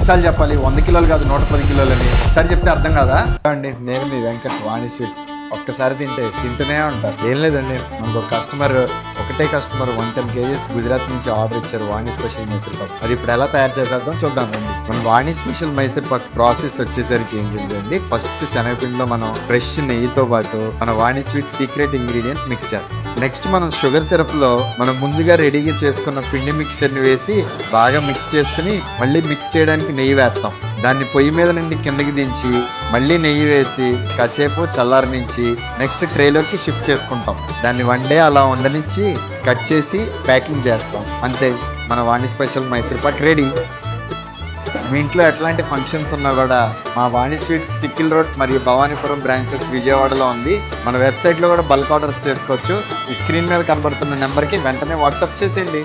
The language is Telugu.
ఎన్నిసార్లు చెప్పాలి? 100 కిలోలు కాదు 110 కిలోలని ఒకసారి చెప్తే అర్థం కాదా అండి? నేను మీ వెంకట్, వాణి స్వీట్స్. ఒక్కసారి తింటూనే ఉంటారు. ఏం లేదండి, మనకు ఒక ఒకటే కస్టమర్ 110 kgs గుజరాత్ నుంచి ఆర్డర్ ఇచ్చారు వాణి స్పెషల్ మైసూర్ పాక్. అది ఇప్పుడు ఎలా తయారు చేసేద్దాం చూద్దాం రండి. మన వాణి స్పెషల్ మైసూర్ పాక్ ప్రాసెస్ వచ్చేసరికి ఏం చేద్దండి, ఫస్ట్ శనగపిండిలో మనం ఫ్రెష్ నెయ్యితో పాటు మన వాణి స్వీట్ సీక్రెట్ ఇంగ్రీడియంట్ మిక్స్ చేస్తాం. నెక్స్ట్ మనం షుగర్ సిరప్ లో మనం ముందుగా రెడీగా చేసుకున్న పిండి మిక్సర్ ని వేసి బాగా మిక్స్ చేసుకుని మళ్ళీ మిక్స్ చేయడానికి నెయ్యి వేస్తాం. దాన్ని పొయ్యి మీద నుండి కిందకి దించి మళ్ళీ నెయ్యి వేసి కాసేపు చల్లారనించి నెక్స్ట్ ట్రేలోకి షిఫ్ట్ చేసుకుంటాం. దాన్ని 1 day అలా ఉండనిచ్చి కట్ చేసి ప్యాకింగ్ చేస్తాం. అంతే, మన వాణి స్పెషల్ మైసూర్ పాక్ రెడీ. మీ ఇంట్లో ఎట్లాంటి ఫంక్షన్స్ ఉన్నా కూడా మా వాణి స్వీట్స్ టిక్కిల్ రోడ్ మరియు భవానీపురం బ్రాంచెస్ విజయవాడలో ఉంది. మన వెబ్సైట్లో కూడా బల్క్ ఆర్డర్స్ చేసుకోవచ్చు. ఈ స్క్రీన్ మీద కనబడుతున్న నెంబర్కి వెంటనే వాట్సాప్ చేసేయండి.